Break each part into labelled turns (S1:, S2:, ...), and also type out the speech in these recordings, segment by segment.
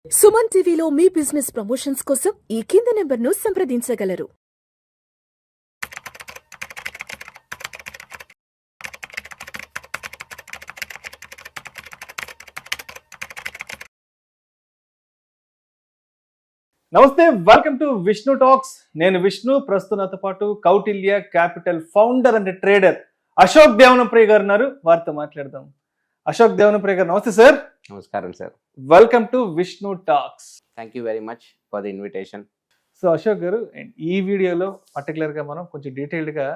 S1: సుమన్ టీవీలో మీ business promotions కోసం ఈ కింది నెంబర్ను సంప్రదించగలరు.
S2: నమస్తే, వెల్కమ్ టు విష్ణు టాక్స్. నేను విష్ణు. ప్రస్తుతంతో పాటు Kautilya capital founder and trader Ashok Devanampriya garu ఉన్నారు. వారితో మాట్లాడదాం. అశోక్ దేవనప్రియ గారు, నమస్తే సార్.
S3: నమస్కారం sir.
S2: Welcome to Vishnu talks.
S3: Thank you very much for the invitation.
S2: So Ashok garu, ఈ వీడియోలో పర్టికులర్గా మనం కొంచెం డీటెయిల్డ్గా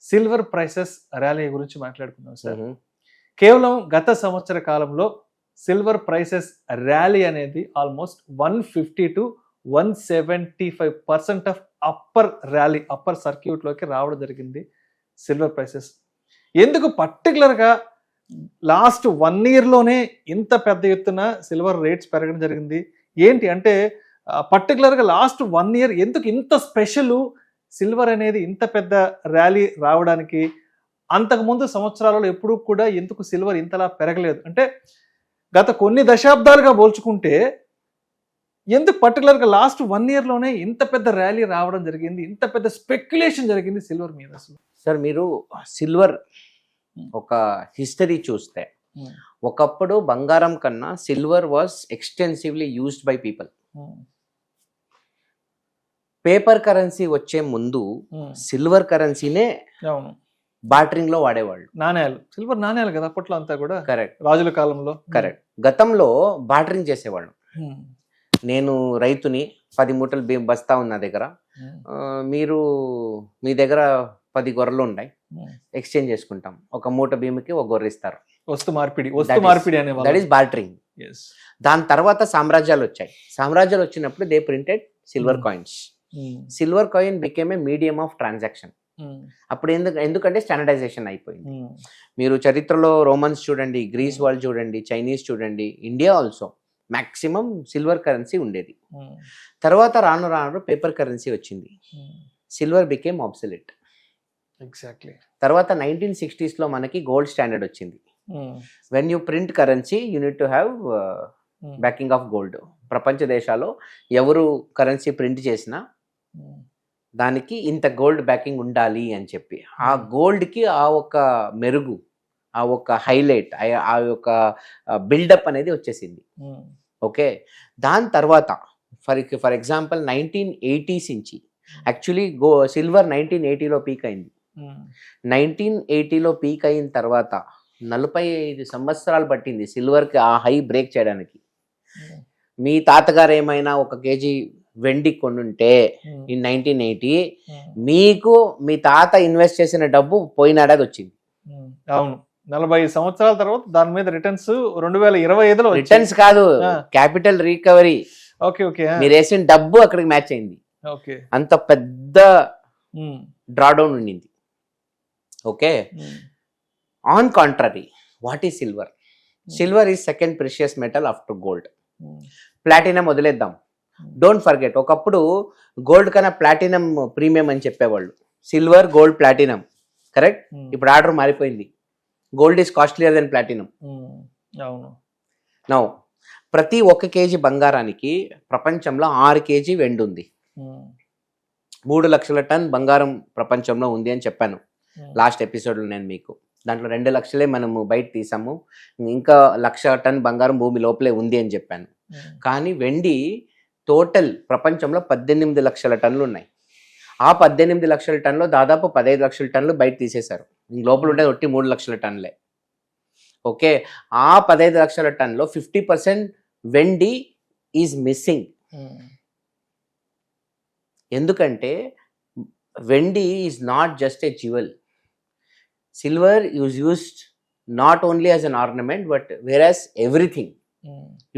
S2: సిల్వర్ ప్రైసెస్ ర్యాలీ గురించి మాట్లాడుకుందాం సార్. కేవలం గత సంవత్సర కాలంలో సిల్వర్ ప్రైసెస్ ర్యాలీ అనేది almost 150 to 175% of upper rally, upper సర్క్యూట్లోకి రావడం జరిగింది సిల్వర్ ప్రైసెస్. ఎందుకు పర్టికులర్గా లాస్ట్ 1 yearలోనే ఇంత పెద్ద ఎత్తున సిల్వర్ రేట్స్ పెరగడం జరిగింది? ఏంటి అంటే పర్టికులర్గా లాస్ట్ 1 year ఎందుకు ఇంత స్పెషల్ సిల్వర్ అనేది ఇంత పెద్ద ర్యాలీ రావడానికి? అంతకుముందు సంవత్సరాలలో ఎప్పుడూ కూడా ఎందుకు సిల్వర్ ఇంతలా పెరగలేదు? అంటే గత కొన్ని దశాబ్దాలుగా పోల్చుకుంటే ఎందుకు పర్టికులర్గా లాస్ట్ 1 yearలోనే ఇంత పెద్ద ర్యాలీ రావడం జరిగింది, ఇంత పెద్ద స్పెక్యులేషన్ జరిగింది సిల్వర్ మీద?
S3: సార్, మీరు సిల్వర్ ఒక హిస్టరీ చూస్తే ఒకప్పుడు బంగారం కన్నా silver was extensively used by people. Paper currency వచ్చే ముందు సిల్వర్ కరెన్సీనే బార్టరింగ్ లో వాడేవాళ్ళు.
S2: నాణ్యాలు, సిల్వర్ నాణ్యాలు కదా అప్పట్లో అంతా కూడా.
S3: కరెక్ట్.
S2: రాజుల కాలంలో.
S3: కరెక్ట్. గతంలో బార్టరింగ్ చేసేవాళ్ళు. నేను రైతుని, 10 మూటలు బస్తా ఉంది నా దగ్గర, మీరు మీ దగ్గర 10 గొర్రెలు ఉన్నాయి, ఎక్స్చేంజ్ చేసుకుంటాం. ఒక మూట భీముకి ఒక గొర్రె ఇస్తారు.
S2: వస్తు మార్పిడి అనే
S3: దట్ ఈస్ బార్టరింగ్. దాని తర్వాత సామ్రాజ్యాలు వచ్చాయి. సామ్రాజ్యాలు వచ్చినప్పుడు they printed silver coins. Silver coin became a medium of transaction. అప్పుడు ఎందుకంటే స్టాండర్డైజేషన్ అయిపోయింది. మీరు చరిత్రలో రోమన్స్ చూడండి, గ్రీస్ వాళ్ళు చూడండి, చైనీస్ చూడండి, India also maximum silver currency ఉండేది. తర్వాత రాను రాను పేపర్ కరెన్సీ వచ్చింది. Silver became obsolete.
S2: ఎగ్జాక్ట్లీ.
S3: తర్వాత 1960s లో మనకి గోల్డ్ స్టాండర్డ్ వచ్చింది. When you print currency you need to have backing of gold. ప్రపంచ దేశాల్లో ఎవరు కరెన్సీ ప్రింట్ చేసినా దానికి ఇంత గోల్డ్ బ్యాకింగ్ ఉండాలి అని చెప్పి, ఆ గోల్డ్కి ఆ ఒక మెరుగు, ఆ ఒక హైలైట్, ఆ యొక్క బిల్డప్ అనేది వచ్చేసింది. ఓకే. దాని తర్వాత ఫర్ ఎగ్జాంపుల్ 1980s నుంచి యాక్చువల్లీ సిల్వర్ 1980లో పీక్ అయింది. 1980లో పీక్ అయిన తర్వాత 45 సంవత్సరాలు పట్టింది సిల్వర్కి ఆ హై బ్రేక్ చేయడానికి. మీ తాతగారు ఏమైనా 1 kg వెండి కొనుంటే ఇన్ 1980, మీకు మీ తాత ఇన్వెస్ట్ చేసిన డబ్బు పోయిన ఏడాది వచ్చింది.
S2: అవును, 40 సంవత్సరాల తర్వాత దాని మీద రిటర్న్స్ 2025లో.
S3: రిటర్న్స్ కాదు, క్యాపిటల్ రికవరీ.
S2: Okay okay.
S3: మీరు వేసిన డబ్బు అక్కడికి మ్యాచ్ అయింది.
S2: ఓకే.
S3: అంత పెద్ద డ్రాడౌన్ ఉండింది. Okay. On contrary, what is silver? Silver is second precious metal after gold. Platinum వదిలేద్దాం. డోంట్ ఫర్గెట్, ఒకప్పుడు గోల్డ్ కన్నా ప్లాటినం ప్రీమియం అని చెప్పేవాళ్ళు. Silver, gold, platinum. కరెక్ట్. ఇప్పుడు ఆర్డర్ మారిపోయింది. Gold is costlier than platinum.
S2: అవును.
S3: నౌ ప్రతి 1 kg బంగారానికి ప్రపంచంలో 6 kg వెండి ఉంది. 3 లక్షల టన్ బంగారం ప్రపంచంలో ఉంది అని చెప్పాను లాస్ట్ ఎపిసోడ్లో నేను మీకు. దాంట్లో 2 లక్షలే మనము బయట తీసాము, ఇంకా 1,00,000 టన్ బంగారం భూమి లోపలే ఉంది అని చెప్పాను. కానీ వెండి టోటల్ ప్రపంచంలో 18 లక్షల టన్నులు ఉన్నాయి. ఆ 18 లక్షల టన్నులో దాదాపు 15 లక్షల టన్నులు బయట తీసేశారు. లోపల ఉండేది ఒట్టి 3 లక్షల టన్నులే. ఓకే. ఆ 15 లక్షల టన్నులో 50% వెండి ఈజ్ మిస్సింగ్. ఎందుకంటే వెండి is not just a jewel. Silver is used not only as an ornament but various everything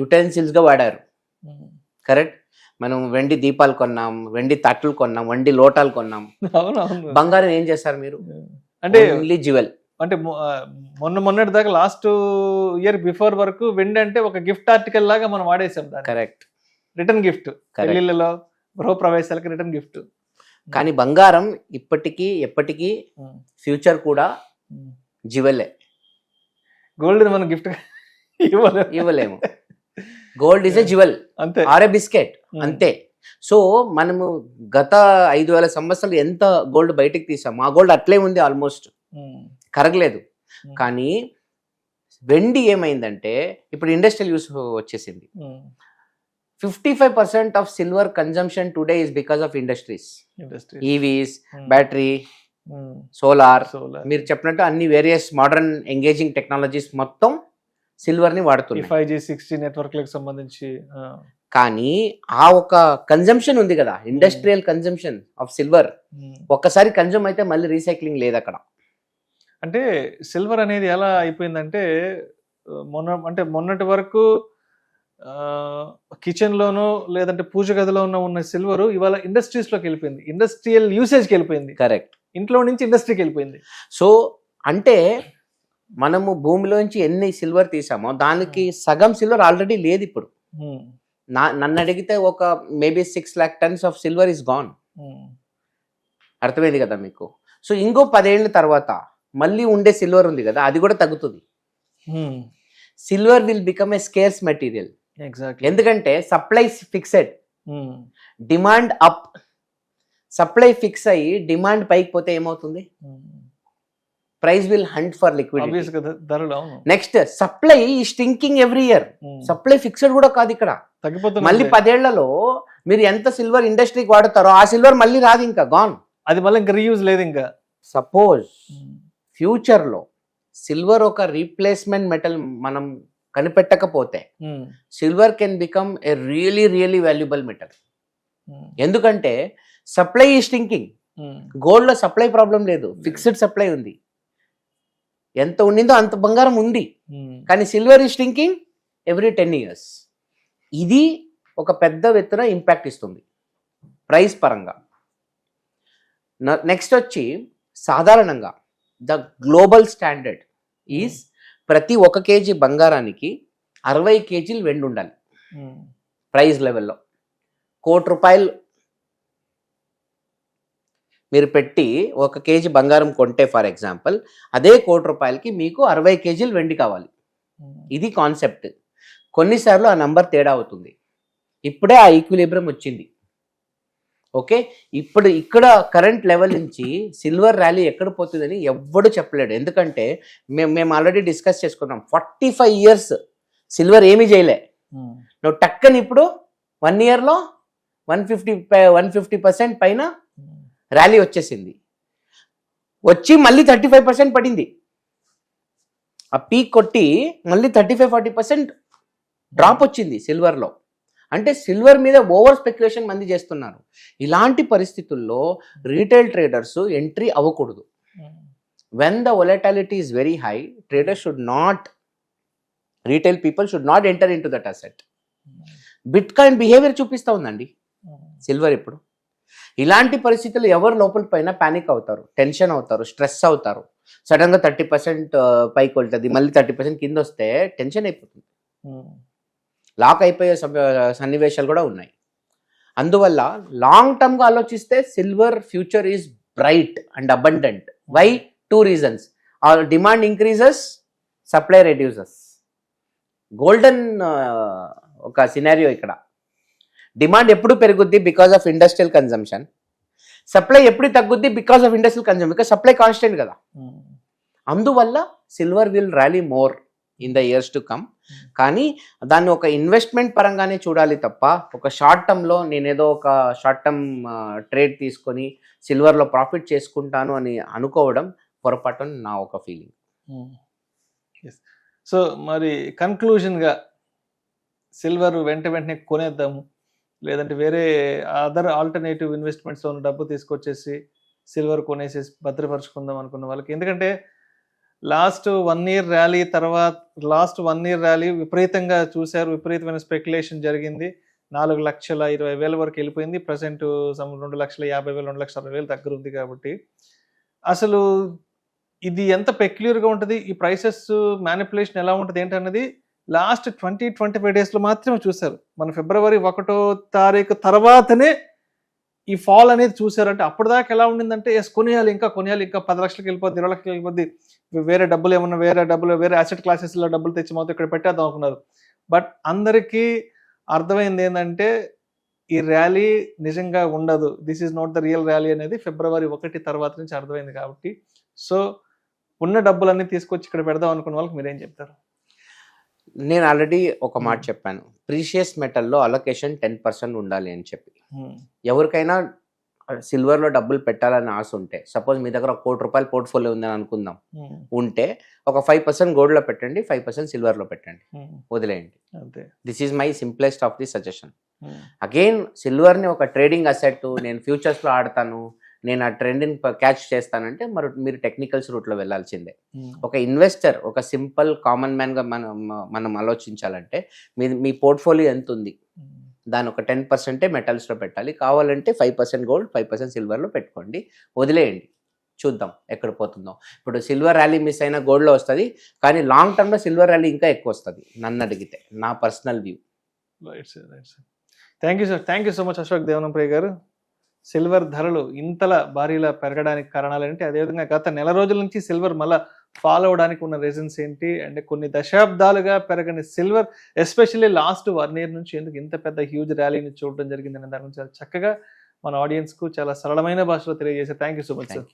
S3: యుటెన్సిల్స్గా వాడారు. కరెక్ట్. మనం వెండి దీపాలు కొన్నాం, వెండి తట్లు కొన్నాం, వెండి లోటాలు కొన్నాం. బంగారం ఏం చేస్తారు మీరు? అంటే ఓన్లీ జ్యువెల్.
S2: అంటే మొన్నటి దాకా లాస్ట్ ఇయర్ బిఫోర్ వరకు వెండి అంటే ఒక గిఫ్ట్ ఆర్టికల్ లాగా మనం వాడేసాం.
S3: కరెక్ట్.
S2: రిటర్న్ గిఫ్ట్, పెళ్లిళ్ళలో, గృహప్రవేశాలకు రిటర్న్ గిఫ్ట్.
S3: కానీ బంగారం ఇప్పటికీ ఎప్పటికీ ఫ్యూచర్ కూడా జ్యువెలే.
S2: గోల్డ్ మనం గిఫ్ట్ ఇవ్వలేము.
S3: గోల్డ్ ఇస్ ఎ జ్యువెల్
S2: అంతే.
S3: ఆర్ ఎ బిస్కెట్, అంతే. సో మనము గత 5,000 సంవత్సరాలు ఎంత గోల్డ్ బయటికి తీసాము, ఆ గోల్డ్ అట్లే ఉంది, ఆల్మోస్ట్ కరగలేదు. కానీ వెండి ఏమైందంటే ఇప్పుడు ఇండస్ట్రియల్ యూస్ వచ్చేసింది. 55% of silver consumption today is because of industries, EVs, battery, solar, మీరు చెప్పినట్టు అన్ని వేరియస్ మోడర్న్ ఎంగేజింగ్ టెక్నాలజీస్ మొత్తం సిల్వర్ ని వాడుతున్నాయి.
S2: 5G 6G నెట్వర్క్లకు సంబంధించి.
S3: కానీ ఆ ఒక కన్జంప్షన్ ఉంది కదా, ఇండస్ట్రియల్ కన్జంప్షన్ ఆఫ్ సిల్వర్, ఒక్కసారి కన్జ్యూమ్ అయితే మళ్ళీ రీసైక్లింగ్ లేదు అక్కడ.
S2: అంటే సిల్వర్ అనేది ఎలా అయిపోయిందంటే మొన్నటి వరకు కిచెన్ లోనో లేదంటే పూజ గదిలో ఉన్న సిల్వర్ ఇవాళ ఇండస్ట్రీస్ లోకి వెళ్ళిపోయింది, ఇండస్ట్రియల్ యూసేజ్కి వెళ్ళిపోయింది.
S3: కరెక్ట్.
S2: ఇంట్లో నుంచి ఇండస్ట్రీకి వెళ్ళిపోయింది.
S3: సో అంటే మనము భూమిలోంచి ఎన్ని సిల్వర్ తీసామో దానికి సగం సిల్వర్ ఆల్రెడీ లేదు ఇప్పుడు. నన్ను అడిగితే ఒక maybe 6 lakh tons of silver is gone. అర్థమైంది కదా మీకు. సో ఇంకో 10 ఏళ్ళ తర్వాత మళ్ళీ ఉండే సిల్వర్ ఉంది కదా, అది కూడా తగ్గుతుంది. Silver will become a scarce material. ఎందుకంటే supply fixed, demand up. Supply fix అయ్యి డిమాండ్ పైకి పోతే ఏమవుతుంది, price will hunt for liquidity. Next supply shrinking every year. Supply fixed కూడా కాదు ఇక్కడ, మళ్ళీ 10 ఏళ్లలో మీరు ఎంత సిల్వర్ ఇండస్ట్రీకి వాడతారో ఆ సిల్వర్ మళ్ళీ రాదు, ఇంకా గాన్.
S2: అది మళ్ళీ ఇంకా రీయూజ్ లేదు. ఇంకా
S3: సపోజ్ ఫ్యూచర్ లో సిల్వర్ ఒక రీప్లేస్మెంట్ మెటల్ మనం కనిపెట్టకపోతే silver can become a really really valuable metal. ఎందుకంటే సప్లై ఈ స్టింకింగ్. గోల్డ్ లో సప్లై ప్రాబ్లం లేదు, ఫిక్స్డ్ సప్లై ఉంది. ఎంత ఉండిందో అంత బంగారం ఉంది. కానీ సిల్వర్ ఈ స్టింకింగ్ ఎవ్రీ 10 years. ఇది ఒక పెద్ద ఎత్తున ఇంపాక్ట్ ఇస్తుంది ప్రైస్ పరంగా. నెక్స్ట్ వచ్చి సాధారణంగా ద గ్లోబల్ స్టాండర్డ్ ఈజ్ ప్రతి 1 kg బంగారానికి 60 kg వెండి ఉండాలి ప్రైస్ లెవెల్లో. ₹1,00,00,000 మీరు పెట్టి 1 kg బంగారం కొంటే ఫర్ ఎగ్జాంపుల్, అదే ₹1,00,00,000కి మీకు 60 kg వెండి కావాలి. ఇది కాన్సెప్ట్. కొన్నిసార్లు ఆ నంబర్ తేడా అవుతుంది. ఇప్పుడే ఆ ఈక్విలిబ్రియం వచ్చింది. ఓకే, ఇప్పుడు ఇక్కడ కరెంట్ లెవెల్ నుంచి సిల్వర్ ర్యాలీ ఎక్కడ పోతుందని ఎవ్వడు చెప్పలేడు. ఎందుకంటే మేము ఆల్రెడీ డిస్కస్ చేసుకున్నాం, 45 years సిల్వర్ ఏమీ చేయలే. నువ్వు టక్కని ఇప్పుడు 1 yearలో 150% పైన ర్యాలీ వచ్చేసింది. వచ్చి మళ్ళీ 35% పడింది. ఆ పీక్ కొట్టి మళ్ళీ 35-40% డ్రాప్ వచ్చింది సిల్వర్లో. అంటే సిల్వర్ మీద ఓవర్ స్పెక్యులేషన్ మంది చేస్తున్నారు. ఇలాంటి పరిస్థితుల్లో రీటైల్ ట్రేడర్స్ ఎంట్రీ అవ్వకూడదు. When the volatility is very high, traders should not, retail people should not enter in to that asset. Bit coin behaviour చూపిస్తూ ఉందండి సిల్వర్ ఇప్పుడు. ఇలాంటి పరిస్థితులు ఎవరు లోపల పైన ప్యానిక్ అవుతారు, టెన్షన్ అవుతారు, స్ట్రెస్ అవుతారు. సడన్గా 30% పైకి వెళ్తుంది, మళ్ళీ 30% కింద వస్తే టెన్షన్ అయిపోతుంది, లాక్ అయిపోయే సన్నివేశాలు కూడా ఉన్నాయి. అందువల్ల లాంగ్ టర్మ్గా ఆలోచిస్తే silver future is bright and abundant. Why? 2 reasons. Demand increases, supply reduces. Golden ఒక సినారియో ఇక్కడ. డిమాండ్ ఎప్పుడు పెరుగుద్ది? Because of industrial consumption. Supply ఎప్పుడు తగ్గుద్ది? Because of industrial consumption. Because supply constant కదా. అందువల్ల silver will rally more in the years to come. కానీ దాన్ని ఒక ఇన్వెస్ట్మెంట్ పరంగానే చూడాలి తప్ప, ఒక షార్ట్ టర్మ్లో నేనేదో ఒక షార్ట్ టర్మ్ ట్రేడ్ తీసుకొని సిల్వర్లో ప్రాఫిట్ చేసుకుంటాను అని అనుకోవడం పొరపాటు అని నా ఒక ఫీలింగ్.
S2: సో మరి కన్క్లూజన్గా సిల్వర్ వెంటనే కొనేద్దాము, లేదంటే వేరే అదర్ ఆల్టర్నేటివ్ ఇన్వెస్ట్మెంట్స్లో ఉన్న డబ్బు తీసుకొచ్చేసి సిల్వర్ కొనేసేసి భద్రపరుచుకుందాం అనుకున్న వాళ్ళకి? ఎందుకంటే లాస్ట్ 1 year ర్యాలీ తర్వాత, లాస్ట్ 1 year ర్యాలీ విపరీతంగా చూశారు, విపరీతమైన స్పెక్యులేషన్ జరిగింది. 4,20,000 వరకు వెళ్ళిపోయింది. ప్రజెంట్ 2,50,000, 2,60,000 దగ్గర ఉంది. కాబట్టి అసలు ఇది ఎంత పెక్యులర్గా ఉంటుంది, ఈ ప్రైసెస్ మ్యానిపులేషన్ ఎలా ఉంటుంది ఏంటన్నది లాస్ట్ 20-25 daysలో మాత్రమే చూశారు. మన February 1వ తారీఖు తర్వాతనే ఈ ఫాల్ అనేది చూసారు. అంటే అప్పటిదాకా ఎలా ఉండిందంటే కొనేయాలి, ఇంకా 10 లక్షలకి వెళ్ళిపోద్ది, 20 లక్షలకి వెళ్ళిపోద్ది, వేరే డబ్బులు ఏమన్నా వేరే అసెట్ క్లాసెస్లో డబ్బులు తెచ్చి మొత్తం ఇక్కడ పెట్టేద్దాం అనుకున్నారు. బట్ అందరికీ అర్థమైంది ఏంటంటే ఈ ర్యాలీ నిజంగా ఉండదు, this is not the real rally అనేది February 1 తర్వాత నుంచి అర్థమైంది. కాబట్టి సో ఉన్న డబ్బులన్నీ తీసుకొచ్చి ఇక్కడ పెడదాం అనుకున్న వాళ్ళకి మీరేం చెప్తారు?
S3: నేను ఆల్రెడీ ఒక మాట చెప్పాను, ప్రీషియస్ మెటల్లో అలొకేషన్ 10% ఉండాలి అని చెప్పి. ఎవరికైనా సిల్వర్లో డబ్బులు పెట్టాలని ఆశ ఉంటే, సపోజ్ మీ దగ్గర ₹1 కోటి పోర్ట్ఫోలియో ఉందని అనుకుందాం, ఉంటే ఒక 5% గోల్డ్లో పెట్టండి, 5% సిల్వర్లో పెట్టండి, వదిలేయండి. This is my simplest of the suggestion. Again సిల్వర్ని ఒక ట్రేడింగ్ అసెట్, నేను ఫ్యూచర్స్లో ఆడతాను, నేను ఆ ట్రెండ్ని క్యాచ్ చేస్తానంటే మీరు టెక్నికల్స్ రూట్లో వెళ్ళాల్సిందే. ఒక ఇన్వెస్టర్, ఒక సింపుల్ కామన్ మ్యాన్గా మనం ఆలోచించాలంటే మీ పోర్ట్ఫోలియో ఎంత ఉంది, దాని ఒక 10% మెటల్స్లో పెట్టాలి. కావాలంటే 5% గోల్డ్, 5% సిల్వర్లో పెట్టుకోండి, వదిలేయండి, చూద్దాం ఎక్కడ పోతుందో. ఇప్పుడు సిల్వర్ ర్యాలీ మిస్ అయినా గోల్డ్లో వస్తుంది, కానీ లాంగ్ టర్మ్లో సిల్వర్ ర్యాలీ ఇంకా ఎక్కువ వస్తుంది నన్ను అడిగితే, నా personal view.
S2: Right sir, right sir. Thank you sir, thank you so much Ashok Devanampriya garu. Silver ధరలు ఇంతలా భారీలా పెరగడానికి కారణాలు ఏంటి, అదేవిధంగా గత నెల రోజుల నుంచి సిల్వర్ మళ్ళీ ఫాలో అవడానికి ఉన్న రీజన్స్ ఏంటి, అంటే కొన్ని దశాబ్దాలుగా పెరగని సిల్వర్ ఎస్పెషల్లీ లాస్ట్ 1 year నుంచి ఎందుకు ఇంత పెద్ద హ్యూజ్ ర్యాలీని చూడడం జరిగిందనే దాని గురించి చాలా చక్కగా మన ఆడియన్స్కు చాలా సరళమైన భాషలో తెలియజేశారు. Thank you so much sir.